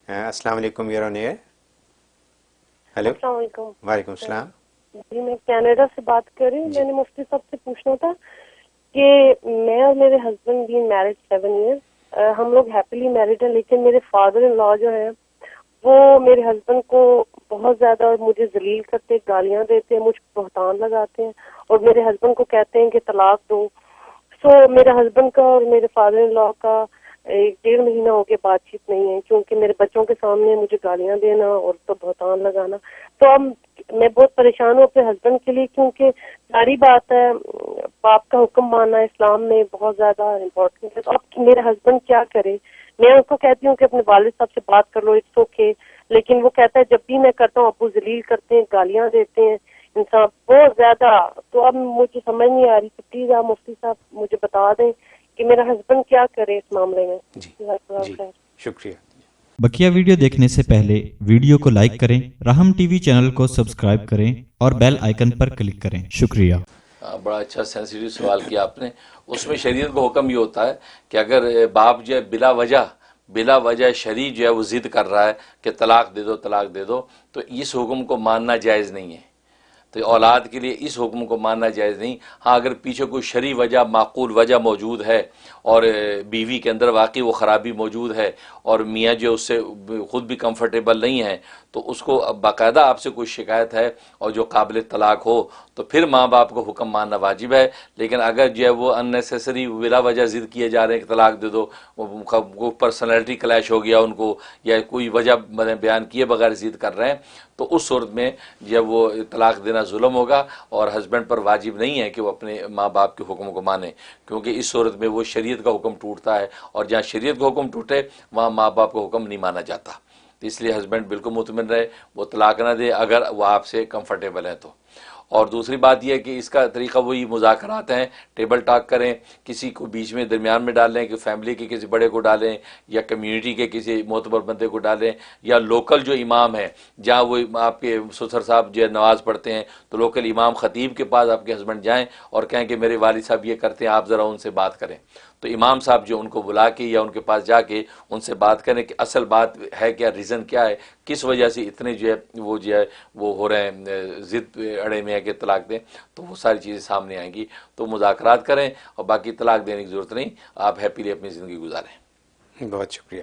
السلام علیکم، your on year. Hello. السلام علیکم. وعلیکم السلام. جی میں کینیڈا سے بات کر رہی ہوں. میں نے مفتی صاحب سے پوچھنا تھا کہ میں اور میرے ہسبینڈ بھی میرڈ 7 ایئرس. ہم لوگ ہیپیلی میرڈ ہیں، لیکن میرے فادر ان لا جو ہیں وہ میرے ہسبینڈ کو بہت زیادہ مجھے ذلیل کرتے، گالیاں دیتے ہیں، مجھ پر بہتان لگاتے ہیں اور میرے ہسبینڈ کو کہتے ہیں کہ طلاق دو. سو میرے ہسبینڈ کا اور میرے فادر ان لا کا 1.5 مہینہ ہو کے بات چیت نہیں ہے، کیونکہ میرے بچوں کے سامنے مجھے گالیاں دینا اور تو بہتان لگانا. تو اب میں بہت پریشان ہوں اپنے ہسبینڈ کے لیے، کیونکہ ساری بات ہے باپ کا حکم ماننا اسلام میں بہت زیادہ امپورٹنٹ ہے. تو اب میرا ہسبینڈ کیا کرے؟ میں ان کو کہتی ہوں کہ اپنے والد صاحب سے بات کر لو، اٹس اوکے، لیکن وہ کہتا ہے جب بھی میں کرتا ہوں ابو ذلیل کرتے ہیں، گالیاں دیتے ہیں انسان بہت زیادہ. تو اب مجھے سمجھ نہیں آ رہی کہ پلیز آپ مفتی صاحب مجھے بتا دیں کہ میرا ہسبینڈ کیا کرے اس معاملے میں. جی شکریہ. بقیہ ویڈیو دیکھنے سے پہلے ویڈیو کو لائک کریں، راہم ٹی وی چینل کو سبسکرائب کریں اور بیل آئیکن پر کلک کریں. شکریہ. بڑا اچھا سینسیٹیو سوال کیا آپ نے. اس میں شریعت کا حکم یہ ہوتا ہے کہ اگر باپ جو ہے بلا وجہ شرعی جو ہے وہ ضد کر رہا ہے کہ طلاق دے دو تو اس حکم کو ماننا جائز نہیں ہے. تو اولاد کے لیے اس حکم کو ماننا جائز نہیں. ہاں اگر پیچھے کوئی شرعی وجہ، معقول وجہ موجود ہے اور بیوی کے اندر واقعی وہ خرابی موجود ہے اور میاں جو اس سے خود بھی کمفرٹیبل نہیں ہے، تو اس کو باقاعدہ آپ سے کوئی شکایت ہے اور جو قابل طلاق ہو تو پھر ماں باپ کو حکم ماننا واجب ہے. لیکن اگر جو ہے وہ اننیسیسری بلا وجہ ضد کیے جا رہے ہیں کہ طلاق دے دو، وہ پرسنالٹی کلیش ہو گیا ان کو یا کوئی وجہ بیان کیے بغیر ضد کر رہے ہیں، تو اس صورت میں جب وہ طلاق دینا ظلم ہوگا اور ہسبینڈ پر واجب نہیں ہے کہ وہ اپنے ماں باپ کے حکم کو مانے، کیونکہ اس صورت میں وہ شریعت کا حکم ٹوٹتا ہے اور جہاں شریعت کا حکم ٹوٹے وہاں ماں باپ کا حکم نہیں مانا جاتا. اس لیے ہسبینڈ بالکل مطمئن رہے، وہ طلاق نہ دے اگر وہ آپ سے کمفرٹیبل ہے تو. اور دوسری بات یہ ہے کہ اس کا طریقہ وہی مذاکرات ہیں، ٹیبل ٹاک کریں، کسی کو بیچ میں درمیان میں ڈال لیں کہ فیملی کے کسی بڑے کو ڈالیں یا کمیونٹی کے کسی معتبر بندے کو ڈالیں یا لوکل جو امام ہے جہاں وہ آپ کے سسر صاحب جو ہے نماز پڑھتے ہیں تو لوکل امام خطیب کے پاس آپ کے ہسبینڈ جائیں اور کہیں کہ میرے والد صاحب یہ کرتے ہیں، آپ ذرا ان سے بات کریں. تو امام صاحب جو ان کو بلا کے یا ان کے پاس جا کے ان سے بات کریں کہ اصل بات ہے کیا، ریزن کیا ہے، کس وجہ سے اتنے جو ہے وہ ہو رہے ہیں، ضد اڑے میں ہے کہ طلاق دیں. تو وہ ساری چیزیں سامنے آئیں گی. تو مذاکرات کریں اور باقی طلاق دینے کی ضرورت نہیں، آپ ہیپیلی اپنی زندگی گزاریں. بہت شکریہ.